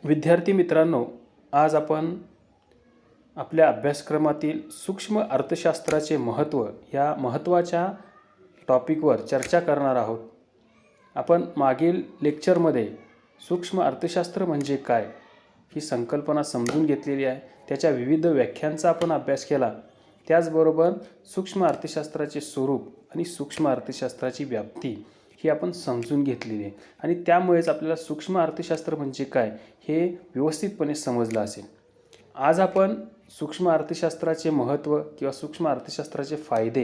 विद्यार्थी मित्रांनो, आज आपण आपल्या अभ्यासक्रमातील सूक्ष्म अर्थशास्त्राचे महत्त्व या महत्त्वाच्या टॉपिकवर चर्चा करणार आहोत. आपण मागील लेक्चरमध्ये सूक्ष्म अर्थशास्त्र म्हणजे काय ही संकल्पना समजून घेतलेली आहे. त्याच्या विविध व्याख्यांचा आपण अभ्यास केला. त्याचबरोबर सूक्ष्म अर्थशास्त्राचे स्वरूप आणि सूक्ष्म अर्थशास्त्राची व्याप्ती ही आपण समजून घेतलेली आहे आणि त्यामुळेच आपल्याला सूक्ष्म अर्थशास्त्र म्हणजे काय हे व्यवस्थितपणे समजलं असेल. आज आपण सूक्ष्म अर्थशास्त्राचे महत्त्व किंवा सूक्ष्म अर्थशास्त्राचे फायदे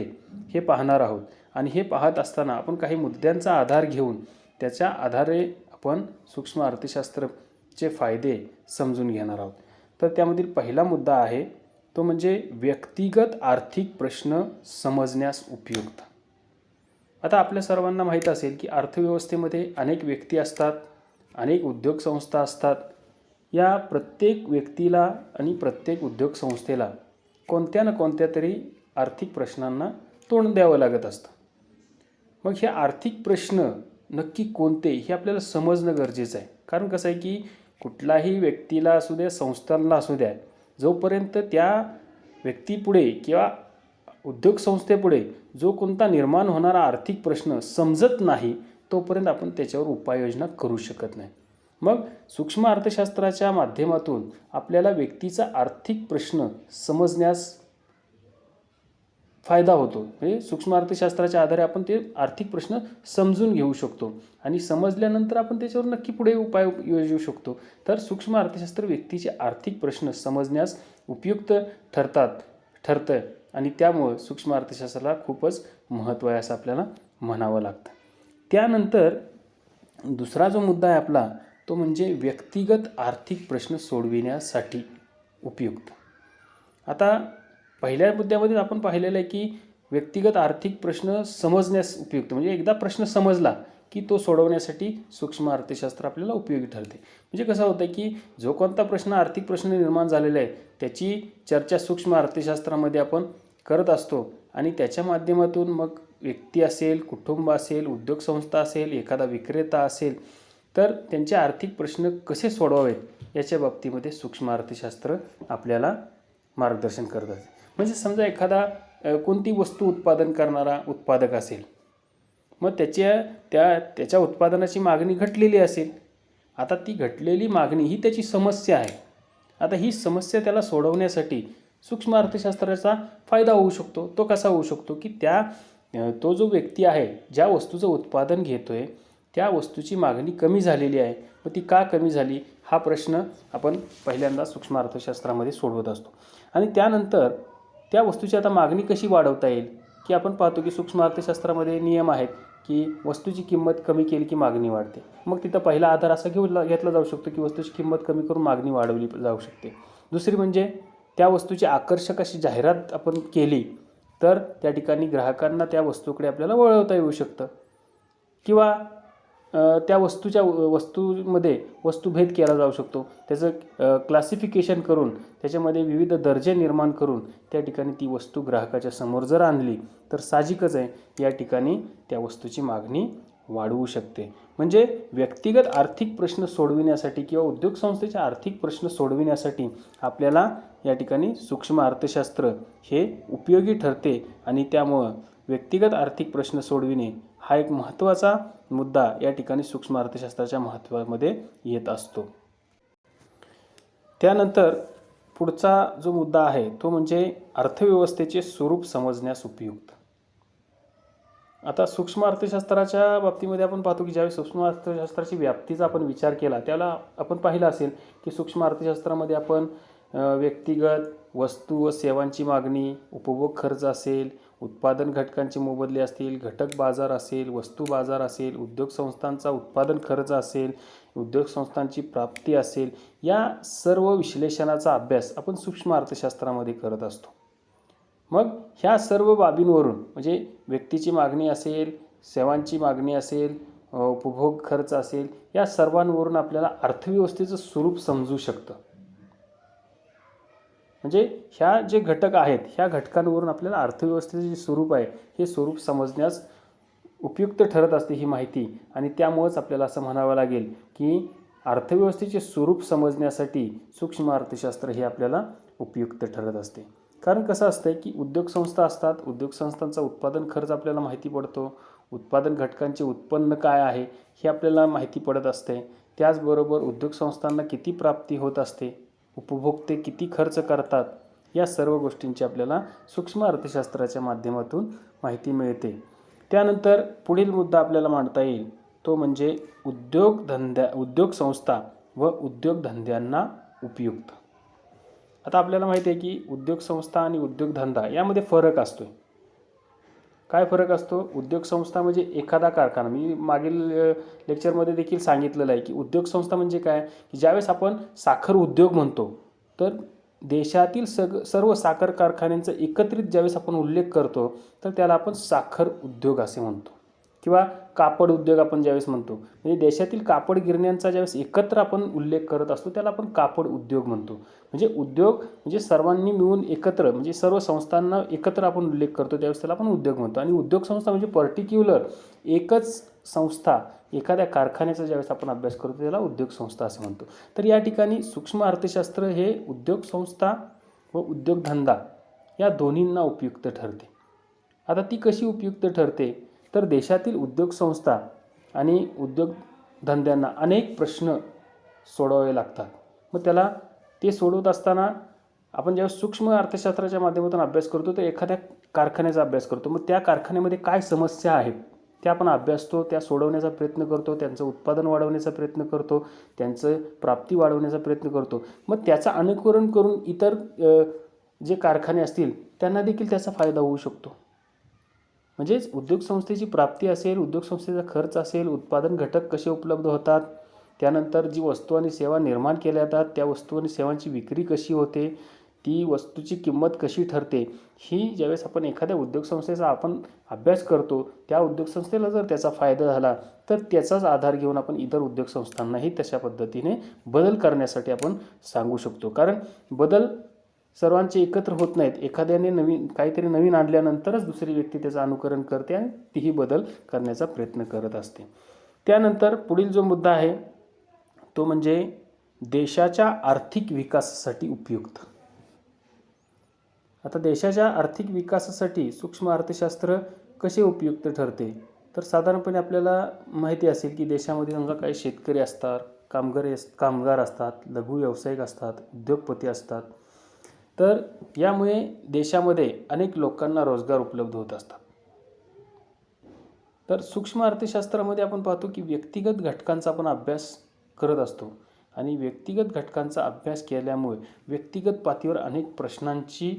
हे पाहणार आहोत आणि हे पाहत असताना आपण काही मुद्द्यांचा आधार घेऊन त्याच्या आधारे आपण सूक्ष्म अर्थशास्त्राचे फायदे समजून घेणार आहोत. तर त्यामधील पहिला मुद्दा आहे तो म्हणजे व्यक्तिगत आर्थिक प्रश्न समजण्यास उपयुक्त. आता आपल्या सर्वांना माहीत असेल की अर्थव्यवस्थेमध्ये अनेक व्यक्ती असतात, अनेक उद्योग संस्था असतात. या प्रत्येक व्यक्तीला आणि प्रत्येक उद्योग संस्थेला कोणत्या ना कोणत्या तरी आर्थिक प्रश्नांना तोंड द्यावं लागत असतं. मग हे आर्थिक प्रश्न नक्की कोणते हे आपल्याला समजणं गरजेचं आहे. कारण कसं आहे की कुठलाही व्यक्तीला असू द्या, संस्थांना असू द्या, जोपर्यंत त्या व्यक्तीपुढे किंवा उद्योग संस्थेपुढे जो कोणता निर्माण होणारा आर्थिक प्रश्न समजत नाही तोपर्यंत आपण त्याच्यावर उपाययोजना करू शकत नाही. मग सूक्ष्म अर्थशास्त्राच्या माध्यमातून आपल्याला व्यक्तीचा आर्थिक प्रश्न समजण्यास फायदा होतो. म्हणजे सूक्ष्म अर्थशास्त्राच्या आधारे आपण ते आर्थिक प्रश्न समजून घेऊ शकतो आणि समजल्यानंतर आपण त्याच्यावर नक्की पुढे उपाय योजू शकतो. तर सूक्ष्म अर्थशास्त्र व्यक्तीचे आर्थिक प्रश्न समजण्यास उपयुक्त ठरतं आणि त्यामुळं सूक्ष्म अर्थशास्त्राला खूपच महत्त्व आहे असं आपल्याला म्हणावं लागतं. त्यानंतर दुसरा जो मुद्दा आहे आपला तो म्हणजे व्यक्तिगत आर्थिक प्रश्न सोडविण्यासाठी उपयुक्त. आता पहिल्या मुद्द्यामध्ये आपण पाहिलेलं आहे की व्यक्तिगत आर्थिक प्रश्न समजण्यास उपयुक्त, म्हणजे एकदा प्रश्न समजला की तो सोडवण्यासाठी सूक्ष्म अर्थशास्त्र आपल्याला उपयोगी ठरते. म्हणजे कसं होतं की जो कोणता प्रश्न आर्थिक प्रश्न निर्माण झालेला आहे त्याची चर्चा सूक्ष्म अर्थशास्त्रामध्ये आपण करत असतो आणि त्याच्या माध्यमातून मग व्यक्ती असेल, कुटुंब असेल, उद्योग संस्था असेल, एखादा विक्रेता असेल तर त्यांचे आर्थिक प्रश्न कसे सोडवावेत याच्या बाबतीमध्ये सूक्ष्म अर्थशास्त्र आपल्याला मार्गदर्शन करत असते. म्हणजे समजा एखादा कोणती वस्तू उत्पादन करणारा उत्पादक असेल, मग त्याच्या उत्पादनाची मागणी घटलेली असेल. आता ती घटलेली मागणी ही त्याची समस्या आहे. आता ही समस्या त्याला सोडवण्यासाठी सूक्ष्म अर्थशास्त्राचा फायदा होऊ शकतो. तो कसा होऊ शकतो की तो जो व्यक्ती आहे ज्या वस्तूचं उत्पादन घेतोय त्या वस्तूची मागणी कमी झालेली आहे. मग ती का कमी झाली हा प्रश्न आपण पहिल्यांदा सूक्ष्म अर्थशास्त्रामध्ये सोडवत असतो. आणि त्यानंतर त्या वस्तूची आता मागणी कशी वाढवता येईल की आपण पाहतो की सूक्ष्म अर्थशास्त्रामध्ये नियम आहेत की वस्तूची किंमत कमी केली की मागणी वाढते. मग तिथं पहिला आधार असा घेतला जाऊ शकतो की वस्तूची किंमत कमी करून मागणी वाढवली जाऊ शकते. दुसरी म्हणजे त्या वस्तूची आकर्षक अशी जाहिरात आपण केली तर त्या ठिकाणी ग्राहकांना त्या वस्तूकडे आपल्याला वळवता येऊ शकतं. किंवा त्या वस्तूमध्ये वस्तुभेद केला जाऊ शकतो. त्याचं क्लासिफिकेशन करून त्याच्यामध्ये विविध दर्जे निर्माण करून त्या ठिकाणी ती वस्तू ग्राहकाच्या समोर जर आणली तर साहजिकच आहे या ठिकाणी त्या वस्तूची मागणी वाढवू शकते. म्हणजे व्यक्तिगत आर्थिक प्रश्न सोडविण्यासाठी किंवा उद्योग संस्थेचे आर्थिक प्रश्न सोडविण्यासाठी आपल्याला या ठिकाणी सूक्ष्म अर्थशास्त्र हे उपयोगी ठरते आणि त्यामुळं व्यक्तिगत आर्थिक प्रश्न सोडविणे हा एक महत्त्वाचा मुद्दा या ठिकाणी सूक्ष्म अर्थशास्त्राच्या महत्त्वामध्ये येत असतो. त्यानंतर पुढचा जो मुद्दा आहे तो म्हणजे अर्थव्यवस्थेचे स्वरूप समजण्यास उपयुक्त. आता सूक्ष्म अर्थशास्त्राच्या बाबतीमध्ये आपण पाहतो की ज्यावेळी सूक्ष्म अर्थशास्त्राची व्याप्तीचा आपण विचार केला त्याला आपण पाहिलं असेल की सूक्ष्म अर्थशास्त्रामध्ये आपण व्यक्तिगत वस्तू व सेवांची मागणी, उपभोग खर्च असेल, उत्पादन घटकांचे मोबदले असतील, घटक बाजार असेल, वस्तू बाजार असेल, उद्योग संस्थांचा उत्पादन खर्च असेल, उद्योग संस्थांची प्राप्ती असेल, या सर्व विश्लेषणाचा अभ्यास आपण सूक्ष्म अर्थशास्त्रामध्ये करत असतो. मग ह्या सर्व बाबींवरून म्हणजे व्यक्तीची मागणी असेल, सेवांची मागणी असेल, उपभोग खर्च असेल, या सर्वांवरून आपल्याला अर्थव्यवस्थेचं स्वरूप समजू शकतं. म्हणजे ह्या जे घटक आहेत ह्या घटकांवरून आपल्याला अर्थव्यवस्थेचे जे स्वरूप आहे हे स्वरूप समजण्यास उपयुक्त ठरत असते ही माहिती. आणि त्यामुळेच आपल्याला असं म्हणावं लागेल की अर्थव्यवस्थेचे स्वरूप समजण्यासाठी सूक्ष्म अर्थशास्त्र हे आपल्याला उपयुक्त ठरत असते. कारण कसं असतं की उद्योग संस्था असतात, उद्योग संस्थांचा उत्पादन खर्च आपल्याला माहिती पडतो, उत्पादन घटकांचे उत्पन्न काय आहे हे आपल्याला माहिती पडत असते. त्याचबरोबर उद्योग संस्थांना किती प्राप्ती होत असते, उपभोक्ते किती खर्च करतात, या सर्व गोष्टींची आपल्याला सूक्ष्म अर्थशास्त्राच्या माध्यमातून माहिती मिळते. त्यानंतर पुढील मुद्दा आपल्याला मांडता येईल तो म्हणजे उद्योग संस्था व उद्योगधंद्यांना उपयुक्त. आता आपल्याला माहिती आहे की उद्योग संस्था आणि उद्योगधंदा यामध्ये फरक असतो. काय फरक असतो? उद्योग संस्था म्हणजे एखादा कारखाना. मी मागील लेक्चरमध्ये देखील सांगितलेलं आहे की उद्योग संस्था म्हणजे काय, की ज्यावेळेस आपण साखर उद्योग म्हणतो तर देशातील सर्व साखर कारखान्यांचा एकत्रित ज्यावेळेस आपण उल्लेख करतो तर त्याला आपण साखर उद्योग असे म्हणतो. किंवा कापड उद्योग आपण ज्यावेळेस म्हणतो, म्हणजे देशातील कापड गिरण्यांचा ज्यावेळेस एकत्र आपण उल्लेख करत असतो त्याला आपण कापड उद्योग म्हणतो. म्हणजे उद्योग म्हणजे सर्वांनी मिळून एकत्र, म्हणजे सर्व संस्थांना एकत्र आपण उल्लेख करतो त्यावेळेस त्याला आपण उद्योग म्हणतो. आणि उद्योग संस्था म्हणजे पर्टिक्युलर एकच संस्था, एखाद्या कारखान्याचा ज्यावेळेस आपण अभ्यास करतो त्याला उद्योग संस्था असे म्हणतो. तर या ठिकाणी सूक्ष्म अर्थशास्त्र हे उद्योग संस्था व उद्योगधंदा या दोन्हींना उपयुक्त ठरते. आता ती कशी उपयुक्त ठरते, तर देशातील उद्योग संस्था आणि उद्योगधंद्यांना अनेक प्रश्न सोडवावे लागतात. मग त्याला ते सोडवत असताना आपण जेव्हा सूक्ष्म अर्थशास्त्राच्या माध्यमातून अभ्यास करतो तर एखाद्या कारखान्याचा अभ्यास करतो. मग त्या कारखान्यामध्ये काय समस्या आहेत त्या आपण अभ्यासतो, त्या सोडवण्याचा प्रयत्न करतो, त्यांचं उत्पादन वाढवण्याचा प्रयत्न करतो, त्यांचं प्राप्ती वाढवण्याचा प्रयत्न करतो. मग त्याचं अनुकरण करून इतर जे कारखाने असतील त्यांना देखील त्याचा फायदा होऊ शकतो. म्हणजेच उद्योग संस्थेची प्राप्ती असेल, उद्योग संस्थेचा खर्च असेल, उत्पादन घटक कसे उपलब्ध होतात, त्यानंतर जी वस्तू आणि सेवा निर्माण केल्या जातात त्या वस्तू आणि सेवांची विक्री कशी होते, ती वस्तूची किंमत कशी ठरते, ही ज्यावेळेस आपण एखाद्या उद्योग संस्थेचा आपण अभ्यास करतो त्या उद्योग संस्थेला जर त्याचा फायदा झाला तर त्याचाच आधार घेऊन आपण इतर उद्योग संस्थांनाही तशा पद्धतीने बदल करण्यासाठी आपण सांगू शकतो. कारण बदल सर्वांचे एकत्र होत नाहीत. एखाद्याने काहीतरी नवीन आणल्यानंतरच दुसरी व्यक्ती त्याचं अनुकरण करते आणि तीही बदल करण्याचा प्रयत्न करत असते. त्यानंतर पुढील जो मुद्दा आहे तो म्हणजे देशाच्या आर्थिक विकासासाठी उपयुक्त. आता देशाच्या आर्थिक विकासासाठी सूक्ष्म अर्थशास्त्र कसे उपयुक्त ठरते, तर साधारणपणे आपल्याला माहिती असेल की देशामध्ये समजा काही शेतकरी असतात, कामगार असतात, लघु व्यावसायिक असतात, उद्योगपती असतात. तर यामुळे देशामध्ये अनेक लोकांना रोजगार उपलब्ध होत असतात. तर सूक्ष्म अर्थशास्त्रामध्ये आपण पाहतो की व्यक्तिगत घटकांचा आपण अभ्यास करत असतो आणि व्यक्तिगत घटकांचा अभ्यास केल्यामुळे व्यक्तिगत पातळीवर अनेक प्रश्नांची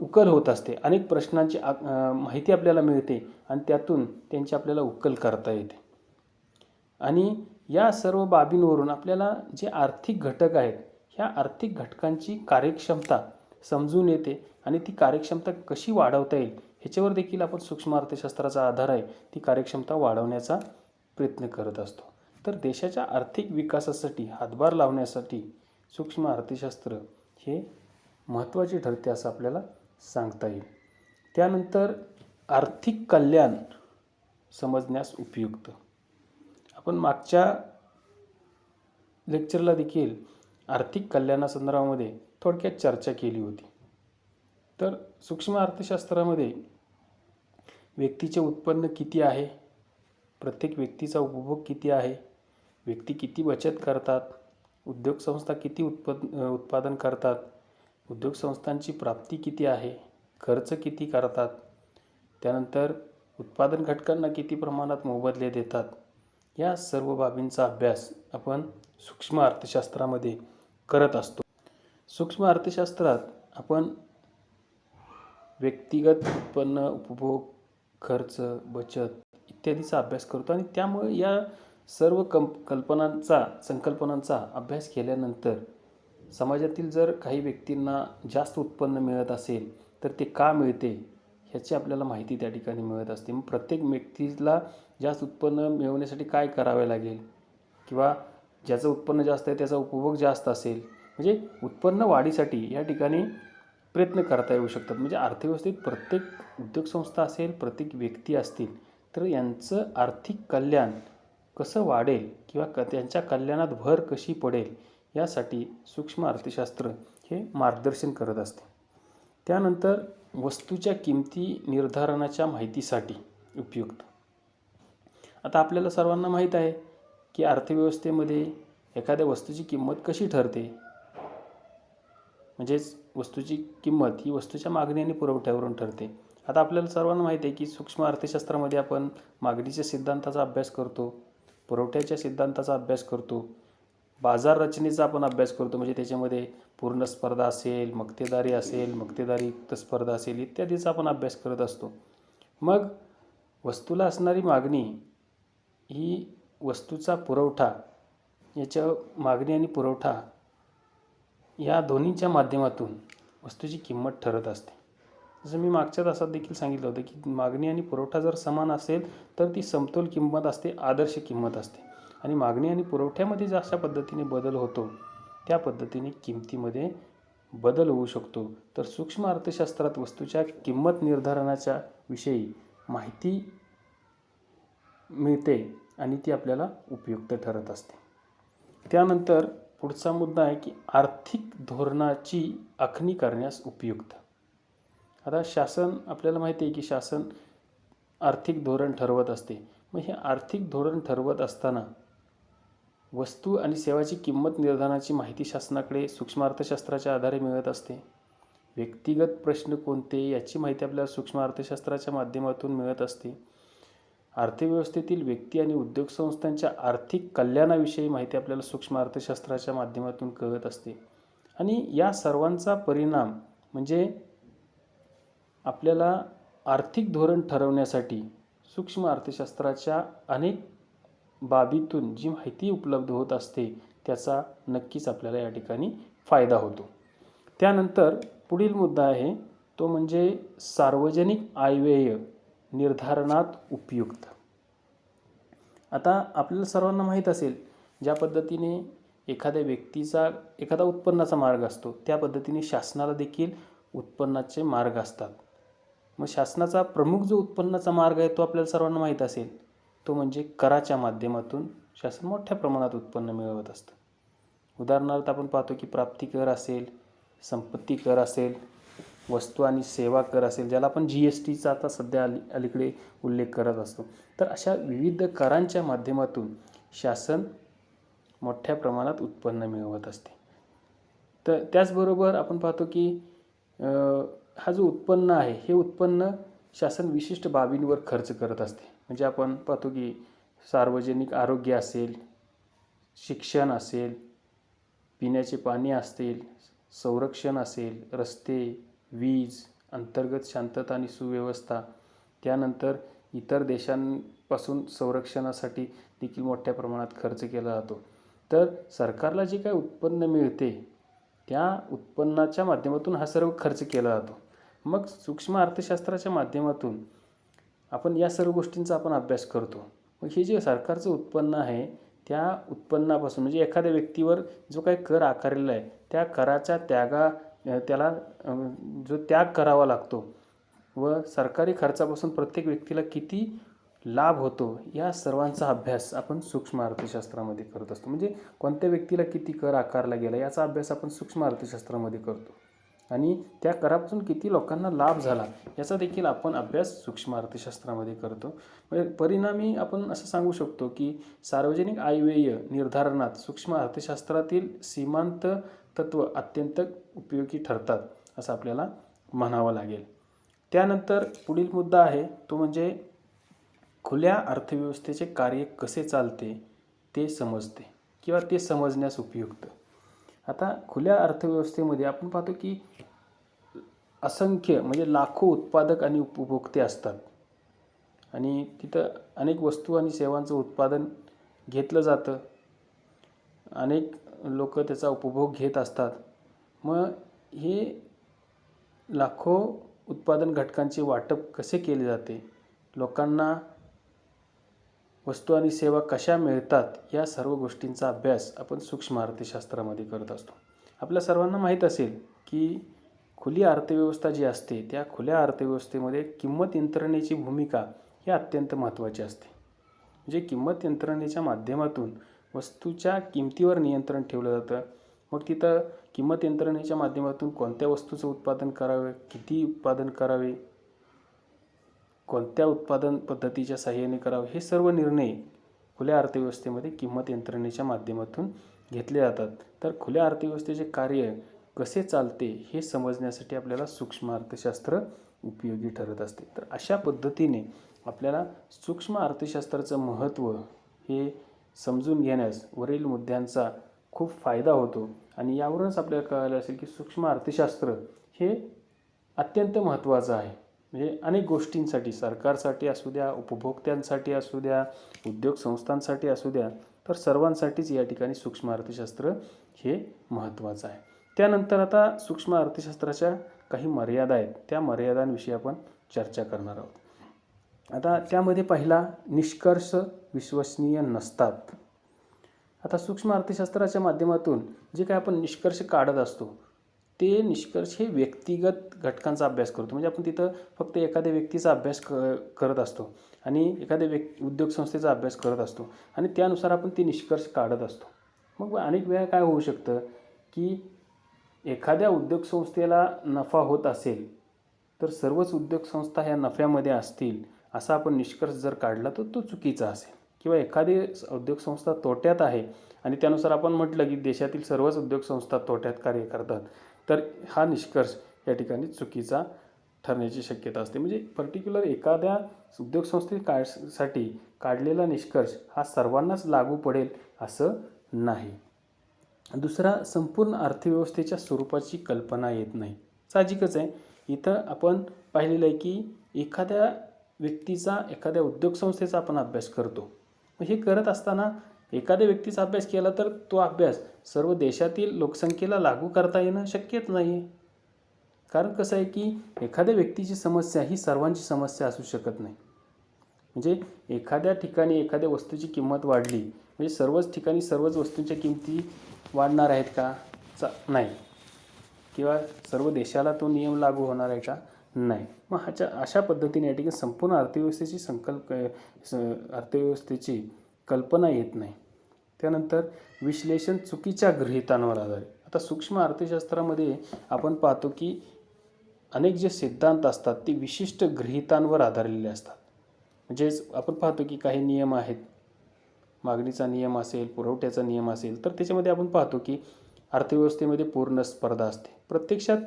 उकल होत असते, अनेक प्रश्नांची माहिती आपल्याला मिळते आणि त्यातून त्यांची आपल्याला उकल करता येते. आणि या सर्व बाबींवरून आपल्याला जे आर्थिक घटक आहेत ह्या आर्थिक घटकांची कार्यक्षमता समजून येते आणि ती कार्यक्षमता कशी वाढवता येईल ह्याच्यावर देखील आपण सूक्ष्म अर्थशास्त्राचा आधार आहे ती कार्यक्षमता वाढवण्याचा प्रयत्न करत असतो. तर देशाच्या आर्थिक विकासासाठी हातभार लावण्यासाठी सूक्ष्म अर्थशास्त्र हे महत्त्वाचे ठरते असं आपल्याला सांगता येईल. त्यानंतर आर्थिक कल्याण समजण्यास उपयुक्त. आपण मागच्या लेक्चरला देखील आर्थिक कल्याणासंदर्भामध्ये थोडक्यात चर्चा केली होती. तर सूक्ष्म अर्थशास्त्रामध्ये व्यक्तीचे उत्पन्न किती आहे, प्रत्येक व्यक्तीचा उपभोग किती आहे, व्यक्ती किती बचत करतात, उद्योग संस्था किती उत्पादन करतात, उद्योग संस्थांची प्राप्ती किती आहे, खर्च किती करतात, त्यानंतर उत्पादन घटकांना किती प्रमाणात मोबदले देतात, या सर्व बाबींचा अभ्यास आपण सूक्ष्म अर्थशास्त्रामध्ये करत असतो. सूक्ष्म अर्थशास्त्रात आपण व्यक्तिगत उत्पन्न, उपभोग, खर्च, बचत इत्यादीचा अभ्यास करतो आणि त्यामुळे या सर्व संकल्पनांचा अभ्यास केल्यानंतर समाजातील जर काही व्यक्तींना जास्त उत्पन्न मिळत असेल तर ते का मिळते ह्याची आपल्याला माहिती त्या ठिकाणी मिळत असते. मग प्रत्येक व्यक्तीला जास्त उत्पन्न मिळवण्यासाठी काय करावे लागेल, किंवा ज्याचं उत्पन्न जास्त आहे त्याचा उपभोग जास्त असेल, म्हणजे उत्पन्न वाढीसाठी या ठिकाणी प्रयत्न करता येऊ शकतात. म्हणजे अर्थव्यवस्थेत प्रत्येक उद्योगसंस्था असेल, प्रत्येक व्यक्ती असतील तर यांचं आर्थिक कल्याण कसं वाढेल किंवा त्यांच्या कल्याणात भर कशी पडेल यासाठी सूक्ष्म अर्थशास्त्र हे मार्गदर्शन करत असते. त्यानंतर वस्तूच्या किमती निर्धारणाच्या माहितीसाठी उपयुक्त. आता आपल्याला सर्वांना माहीत आहे की अर्थव्यवस्थेमध्ये एखाद्या वस्तूची किंमत कशी ठरते. म्हणजेच वस्तूची किंमत ही वस्तूच्या मागणी आणि पुरवठ्यावरून ठरते. आता आपल्याला सर्वांना माहीत आहे की सूक्ष्म अर्थशास्त्रामध्ये आपण मागणीच्या सिद्धांताचा अभ्यास करतो, पुरवठ्याच्या सिद्धांताचा अभ्यास करतो, बाजार रचनेचा आपण अभ्यास करतो. म्हणजे त्याच्यामध्ये पूर्ण स्पर्धा असेल, मक्तेदारी असेल, मक्तेदारीयुक्त स्पर्धा असेल इत्यादीचा आपण अभ्यास करत असतो. मग वस्तूला असणारी मागणी ही वस्तूचा पुरवठा याच्या मागणी आणि पुरवठा या दोन्हीच्या माध्यमातून वस्तूची किंमत ठरत असते. जसं मी मागच्या तासात देखील सांगितलं होतं की मागणी आणि पुरवठा जर समान असेल तर ती समतोल किंमत असते, आदर्श किंमत असते. आणि मागणी आणि पुरवठ्यामध्ये जशा पद्धतीने बदल होतो त्या पद्धतीने किमतीमध्ये बदल होऊ शकतो. तर सूक्ष्म अर्थशास्त्रात वस्तूच्या किंमत निर्धारणाच्या विषयी माहिती मिळते आणि ती आपल्याला उपयुक्त ठरत असते. त्यानंतर पुढचा मुद्दा आहे की आर्थिक धोरणाची आखणी करण्यास उपयुक्त. आता शासन, आपल्याला माहिती आहे की शासन आर्थिक धोरण ठरवत असते. मग हे आर्थिक धोरण ठरवत असताना वस्तू आणि सेवाची किंमत निर्धारणाची माहिती शासनाकडे सूक्ष्म अर्थशास्त्राच्या आधारे मिळत असते. व्यक्तिगत प्रश्न कोणते याची माहिती आपल्याला सूक्ष्म अर्थशास्त्राच्या माध्यमातून मिळत असते. अर्थव्यवस्थेतील व्यक्ती आणि उद्योग संस्थांच्या आर्थिक कल्याणाविषयी माहिती आपल्याला सूक्ष्म अर्थशास्त्राच्या माध्यमातून कळत असते. आणि या सर्वांचा परिणाम म्हणजे आपल्याला आर्थिक धोरण ठरवण्यासाठी सूक्ष्म अर्थशास्त्राच्या अनेक बाबीतून जी माहिती उपलब्ध होत असते त्याचा नक्कीच आपल्याला या ठिकाणी फायदा होतो. त्यानंतर पुढील मुद्दा आहे तो म्हणजे सार्वजनिक आयव्यय निर्धारणात उपयुक्त. आता आपल्याला सर्वांना माहीत असेल ज्या पद्धतीने एखाद्या व्यक्तीचा एखादा उत्पन्नाचा मार्ग असतो त्या पद्धतीने शासनाला देखील उत्पन्नाचे मार्ग असतात. मग शासनाचा प्रमुख जो उत्पन्नाचा मार्ग आहे तो आपल्याला सर्वांना माहीत असेल, तो म्हणजे कराच्या माध्यमातून शासन मोठ्या प्रमाणात उत्पन्न मिळवत असतं. उदाहरणार्थ आपण पाहतो की प्राप्ती कर असेल, संपत्ती कर असेल, वस्तू आणि सेवा कर असेल, ज्याला आपण GSTचा आता सध्या अलीकडे उल्लेख करत असतो. तर अशा विविध करांच्या माध्यमातून शासन मोठ्या प्रमाणात उत्पन्न मिळवत असते. तर त्याचबरोबर आपण पाहतो की हा जो उत्पन्न आहे हे उत्पन्न शासन विशिष्ट बाबींवर खर्च करत असते. म्हणजे आपण पाहतो की सार्वजनिक आरोग्य असेल, शिक्षण असेल, पिण्याचे पाणी असेल, संरक्षण असेल, रस्ते, वीज, अंतर्गत शांतता आणि सुव्यवस्था, त्यानंतर इतर देशांपासून संरक्षणासाठी देखील मोठ्या प्रमाणात खर्च केला जातो. तर सरकारला जे काही उत्पन्न मिळते त्या उत्पन्नाच्या माध्यमातून हा सर्व खर्च केला जातो. मग सूक्ष्म अर्थशास्त्राच्या माध्यमातून आपण या सर्व गोष्टींचा आपण अभ्यास करतो. मग हे जे सरकारचं उत्पन्न आहे त्या उत्पन्नापासून म्हणजे एखाद्या व्यक्तीवर जो काही कर आकारलेला आहे त्या कराच्या त्याला जो त्याग करावा लागतो व सरकारी खर्चापासून प्रत्येक व्यक्तीला किती लाभ होतो या सर्वांचा अभ्यास आपण सूक्ष्म अर्थशास्त्रामध्ये करत असतो. म्हणजे कोणत्या व्यक्तीला किती कर आकारला गेला याचा अभ्यास आपण सूक्ष्म अर्थशास्त्रामध्ये करतो आणि त्या करापासून किती लोकांना लाभ झाला याचा देखील आपण अभ्यास सूक्ष्म अर्थशास्त्रामध्ये करतो. परिणामी आपण असं सांगू शकतो की सार्वजनिक आयव्यय निर्धारणात सूक्ष्म अर्थशास्त्रातील सीमांत तत्व अत्यंत उपयोगी ठरतात असं आपल्याला म्हणावं लागेल. त्यानंतर पुढील मुद्दा आहे तो म्हणजे खुल्या अर्थव्यवस्थेचे कार्य कसे चालते ते समजते किंवा ते समजण्यास उपयुक्त. आता खुल्या अर्थव्यवस्थेमध्ये आपण पाहतो की असंख्य म्हणजे लाखो उत्पादक आणि उपभोक्ते असतात आणि तिथं अनेक वस्तू आणि सेवांचं उत्पादन घेतलं जातं. अनेक लोक त्याचा उपभोग घेत असतात. मग हे लाखो उत्पादन घटकांचे वाटप कसे केले जाते, लोकांना वस्तू आणि सेवा कशा मिळतात या सर्व गोष्टींचा अभ्यास आपण सूक्ष्म अर्थशास्त्रामध्ये करत असतो. आपल्या सर्वांना माहीत असेल की खुली अर्थव्यवस्था जी असते त्या खुल्या अर्थव्यवस्थेमध्ये किंमत यंत्रणेची भूमिका ही अत्यंत महत्त्वाची असते. म्हणजे किंमत यंत्रणेच्या माध्यमातून वस्तूच्या किमतीवर नियंत्रण ठेवलं जातं. मग तिथं किंमत यंत्रणेच्या माध्यमातून कोणत्या वस्तूचं उत्पादन करावे, किती उत्पादन करावे, कोणत्या उत्पादन पद्धतीच्या साहाय्याने करावे, हे सर्व निर्णय खुल्या अर्थव्यवस्थेमध्ये किंमत यंत्रणेच्या माध्यमातून घेतले जातात. तर खुल्या अर्थव्यवस्थेचे कार्य कसे चालते हे समजण्यासाठी आपल्याला सूक्ष्म अर्थशास्त्र उपयोगी ठरत असते. तर अशा पद्धतीने आपल्याला सूक्ष्म अर्थशास्त्राचं महत्त्व हे समजून घेण्यास वरील मुद्द्यांचा खूप फायदा होतो. आणि यावरूनच आपल्याला कळालं असेल की सूक्ष्म अर्थशास्त्र हे अत्यंत महत्त्वाचं आहे. म्हणजे अनेक गोष्टींसाठी, सरकारसाठी असू द्या, उपभोक्त्यांसाठी असू द्या, उद्योग संस्थांसाठी असू द्या, तर सर्वांसाठीच या ठिकाणी सूक्ष्म अर्थशास्त्र हे महत्त्वाचं आहे. त्यानंतर आता सूक्ष्म अर्थशास्त्राच्या काही मर्यादा आहेत, त्या मर्यादांविषयी आपण चर्चा करणार आहोत. आता त्यामध्ये पहिला, निष्कर्ष विश्वसनीय नसतात. आता सूक्ष्म अर्थशास्त्राच्या माध्यमातून जे काय आपण निष्कर्ष काढत असतो, ते निष्कर्ष हे व्यक्तिगत घटकांचा अभ्यास करतो. म्हणजे आपण तिथं फक्त एखाद्या व्यक्तीचा अभ्यास करत असतो आणि एखाद्या उद्योग संस्थेचा अभ्यास करत असतो आणि त्यानुसार आपण ते निष्कर्ष काढत असतो. मग अनेक वेळा काय होऊ शकतं की एखाद्या उद्योग संस्थेला नफा होत असेल तर सर्वच उद्योग संस्था ह्या नफ्यामध्ये असतील असा आपण निष्कर्ष जर काढला तर तो चुकीचा असेल. किंवा एखादी उद्योग संस्था तोट्यात आहे आणि त्यानुसार आपण म्हटलं की देशातील सर्वच उद्योग संस्था तोट्यात कार्य करतात, तर हा निष्कर्ष या ठिकाणी चुकीचा ठरण्याची शक्यता असते. म्हणजे पर्टिक्युलर एखाद्या उद्योग संस्थेसाठी काढलेला निष्कर्ष हा सर्वांनाच लागू पडेल असं नाही. दुसरा, संपूर्ण अर्थव्यवस्थेच्या स्वरूपाची कल्पना येत नाही. साहजिकच आहे. इथं आपण पाहिलेलं आहे की एखाद्या व्यक्तीचा, एखाद्या उद्योग संस्थेचा आपण अभ्यास करतो. हे करत असताना एखाद्या व्यक्तीचा अभ्यास केला तर तो अभ्यास सर्व देशातील लोकसंख्येला लागू करता येणं शक्यच नाही. कारण कसं आहे की एखाद्या व्यक्तीची समस्या ही सर्वांची समस्या असू शकत नाही. म्हणजे एखाद्या ठिकाणी एखाद्या वस्तूची किंमत वाढली म्हणजे सर्वच ठिकाणी सर्वच वस्तूंच्या किमती वाढणार आहेत का? नाही. किंवा सर्व देशाला तो नियम लागू होणार आहे का? नाही. मग अशा पद्धतीने या ठिकाणी संपूर्ण अर्थव्यवस्थेची कल्पना येत नाही. त्यानंतर विश्लेषण चुकीच्या गृहीतांवर आधारित. आता सूक्ष्म अर्थशास्त्रामध्ये आपण पाहतो की अनेक जे सिद्धांत असतात ते विशिष्ट गृहीतांवर आधारलेले असतात. म्हणजेच आपण पाहतो की काही नियम आहेत, मागणीचा नियम असेल, पुरवठ्याचा नियम असेल, तर त्याच्यामध्ये आपण पाहतो की अर्थव्यवस्थेमध्ये पूर्ण स्पर्धा असते. प्रत्यक्षात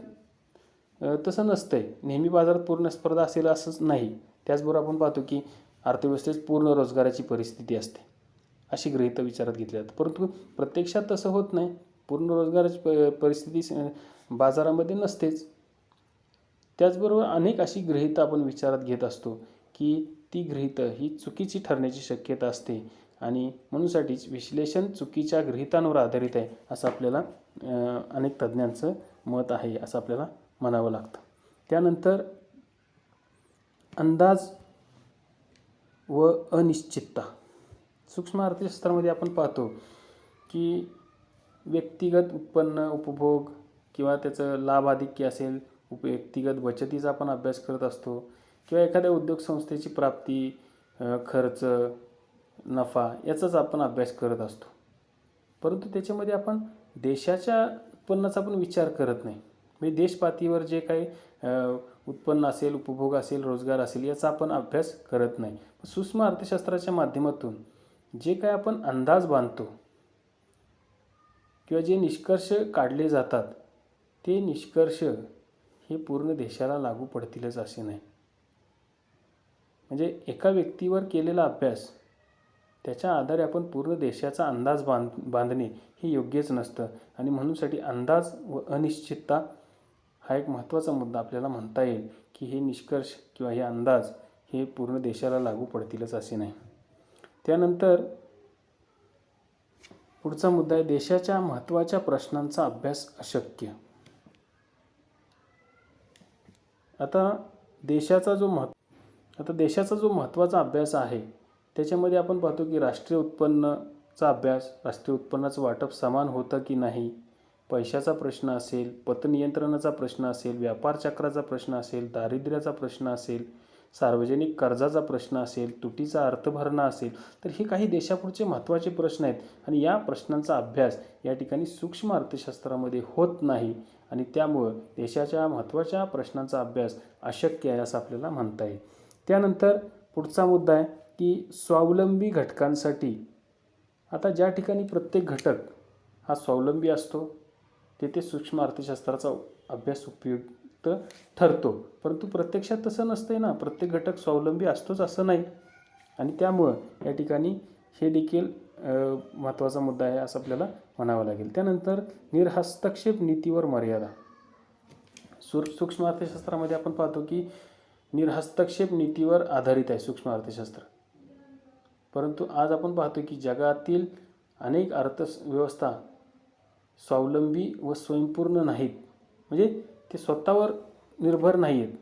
तसं नसतं आहे. नेहमी बाजारात पूर्ण स्पर्धा असेल असंच नाही. त्याचबरोबर आपण पाहतो की अर्थव्यवस्थेत पूर्ण रोजगाराची परिस्थिती असते, अशी गृहीतं विचारात घेतली जातात. परंतु प्रत्यक्षात तसं होत नाही. पूर्ण रोजगाराची परिस्थिती बाजारामध्ये नसतेच. त्याचबरोबर अनेक अशी गृहीतं आपण विचारात घेत असतो की ती गृहीतं ही चुकीची ठरण्याची शक्यता असते आणि म्हणूनसाठीच विश्लेषण चुकीच्या गृहीतांवर आधारित आहे असं आपल्याला अनेक तज्ज्ञांचं मत आहे असं आपल्याला म्हणावं लागतं. त्यानंतर अंदाज व अनिश्चितता. सूक्ष्म अर्थशास्त्रामध्ये आपण पाहतो की व्यक्तिगत उत्पन्न, उपभोग किंवा त्याचं लाभाधिक्य असेल, व्यक्तिगत बचतीचा आपण अभ्यास करत असतो किंवा एखाद्या उद्योग संस्थेची प्राप्ती, खर्च, नफा याचाच आपण अभ्यास करत असतो. परंतु त्याच्यामध्ये आपण देशाच्या उत्पन्नाचा पण विचार करत नाही. म्हणजे देशपातळीवर जे काही उत्पन्न असेल, उपभोग असेल, रोजगार असेल याचा आपण अभ्यास करत नाही. सूक्ष्म अर्थशास्त्राच्या माध्यमातून जे काय आपण अंदाज बांधतो किंवा जे निष्कर्ष काढले जातात ते निष्कर्ष हे पूर्ण देशाला लागू पडतीलच असे नाही. म्हणजे एका व्यक्तीवर केलेला अभ्यास त्याच्या आधारे आपण पूर्ण देशाचा अंदाज बांधणे हे योग्यच नसतं. आणि म्हणूनसाठी अंदाज व अनिश्चितता हा एक महत्त्वाचा मुद्दा आपल्याला म्हणता येईल की हे निष्कर्ष किंवा हे अंदाज हे पूर्ण देशाला लागू पडतीलच असे नाही. त्यानंतर पुढचा मुद्दा आहे देशाच्या महत्त्वाच्या प्रश्नांचा अभ्यास अशक्य. आता देशाचा जो महत्त्वाचा अभ्यास आहे त्याच्यामध्ये आपण पाहतो की राष्ट्रीय उत्पन्नाचा अभ्यास, राष्ट्रीय उत्पन्नाचं वाटप समान होतं की नाही, पैशाचा प्रश्न असेल, पतनियंत्रणाचा प्रश्न असेल, व्यापार चक्राचा प्रश्न असेल, दारिद्र्याचा प्रश्न असेल, सार्वजनिक कर्जाचा प्रश्न असेल, तुटीचा अर्थ भरणा असेल, तर हे काही देशापुढचे महत्त्वाचे प्रश्न आहेत आणि या प्रश्नांचा अभ्यास या ठिकाणी सूक्ष्म अर्थशास्त्रामध्ये होत नाही आणि त्यामुळं देशाच्या महत्त्वाच्या प्रश्नांचा अभ्यास अशक्य आहे असं आपल्याला म्हणता येईल. त्यानंतर पुढचा मुद्दा आहे की स्वावलंबी घटकांसाठी आता ज्या ठिकाणी प्रत्येक घटक हा स्वावलंबी असतो तेथे सूक्ष्म अर्थशास्त्राचा अभ्यास उपयुक्त ठरतो, परंतु प्रत्यक्षात तसं नसतंय ना, प्रत्येक घटक स्वावलंबी असतोच असं नाही आणि त्यामुळं या ठिकाणी हे देखील महत्त्वाचा मुद्दा आहे असं आपल्याला म्हणावं लागेल. त्यानंतर निर्हस्तक्षेप नीतीवर मर्यादा. सूक्ष्म अर्थशास्त्रामध्ये आपण पाहतो की निर्हस्तक्षेप नीतीवर आधारित आहे सूक्ष्म अर्थशास्त्र, परंतु आज आपण पाहतो की जगातील अनेक अर्थव्यवस्था स्वावलंबी व स्वयंपूर्ण नाहीत, म्हणजे ते स्वतःवर निर्भर नाही आहेत.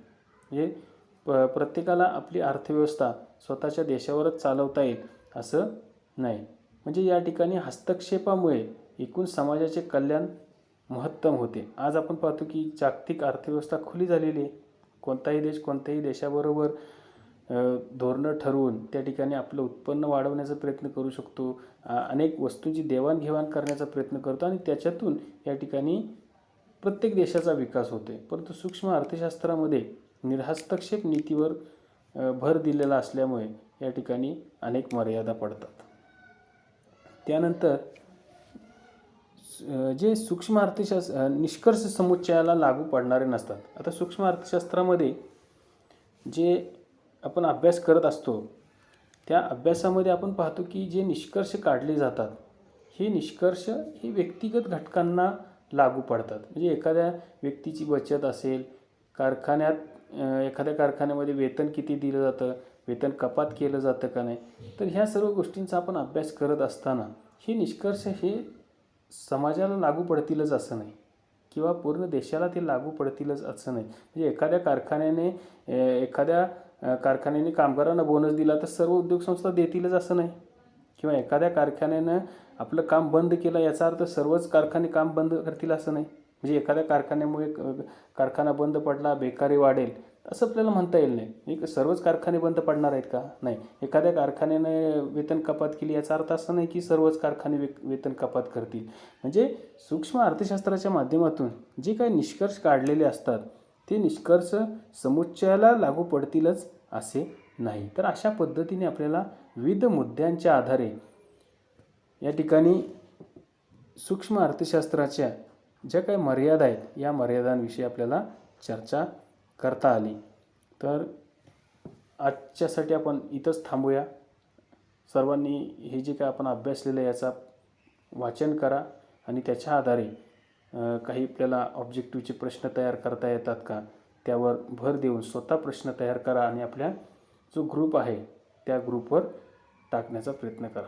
म्हणजे प्रत्येकाला आपली अर्थव्यवस्था स्वतःच्या देशावरच चालवता येईल असं नाही. म्हणजे या ठिकाणी हस्तक्षेपामुळे एकूण समाजाचे कल्याण महत्तम होते. आज आपण पाहतो की जागतिक अर्थव्यवस्था खुली झालेली आहे. कोणताही देश कोणत्याही देशाबरोबर धोरणं ठरवून त्या ठिकाणी आपलं उत्पन्न वाढवण्याचा प्रयत्न करू शकतो, अनेक वस्तूंची देवाणघेवाण करण्याचा प्रयत्न करतो आणि त्याच्यातून या ठिकाणी प्रत्येक देशाचा विकास होतो. परंतु सूक्ष्म अर्थशास्त्रामध्ये निर्हस्तक्षेप नीतीवर भर दिलेला असल्यामुळे या ठिकाणी अनेक मर्यादा पडतात. त्यानंतर जे सूक्ष्म अर्थशास्त्र निष्कर्ष समुच्चयाला लागू पडणारे नसतात. आता सूक्ष्म अर्थशास्त्रामध्ये जे आपण अभ्यास करत असतो त्या अभ्यासामध्ये आपण पाहतो की जे निष्कर्ष काढले जातात हे निष्कर्ष हे व्यक्तिगत घटकांना लागू पडतात. म्हणजे एखाद्या व्यक्तीची बचत असेल, एखाद्या कारखान्यामध्ये वेतन किती दिलं जातं, वेतन कपात केलं जातं का नाही, तर ह्या सर्व गोष्टींचा आपण अभ्यास करत असताना हे निष्कर्ष हे समाजाला लागू पडतीलच असं नाही किंवा पूर्ण देशाला ते लागू पडतीलच असं नाही. म्हणजे एखाद्या कारखान्याने कामगारांना बोनस दिला तर सर्व उद्योग संस्था देतीलच असं नाही, किंवा एखाद्या कारखान्यानं आपलं काम बंद केलं याचा अर्थ सर्वच कारखाने काम बंद करतील असं नाही. म्हणजे एखाद्या कारखान्यामुळे कारखाना बंद पडला, बेकारी वाढेल असं आपल्याला म्हणता येईल नाही. सर्वच कारखाने बंद पडणार आहेत का? नाही. एखाद्या कारखान्याने वेतन कपात केली याचा अर्थ असं नाही की सर्वच कारखाने वेतन कपात करतील. म्हणजे सूक्ष्म अर्थशास्त्राच्या माध्यमातून जे काही निष्कर्ष काढलेले असतात ते निष्कर्ष समुच्चयाला लागू पडतीलच असे नाही. तर अशा पद्धतीने आपल्याला विविध मुद्द्यांच्या आधारे या ठिकाणी सूक्ष्म अर्थशास्त्राच्या ज्या काही मर्यादा आहेत या मर्यादांविषयी आपल्याला चर्चा करता आली. तर आजच्यासाठी आपण इथंच थांबूया. सर्वांनी हे जे काय आपण अभ्यासलेलं आहे याचा वाचन करा आणि त्याच्या आधारे काही आपल्याला ऑब्जेक्टिव्हचे प्रश्न तयार करता येतात का त्यावर भर देऊन स्वतः प्रश्न तयार करा आणि आपल्या जो ग्रुप आहे त्या ग्रुपवर टाकण्याचा प्रयत्न करा.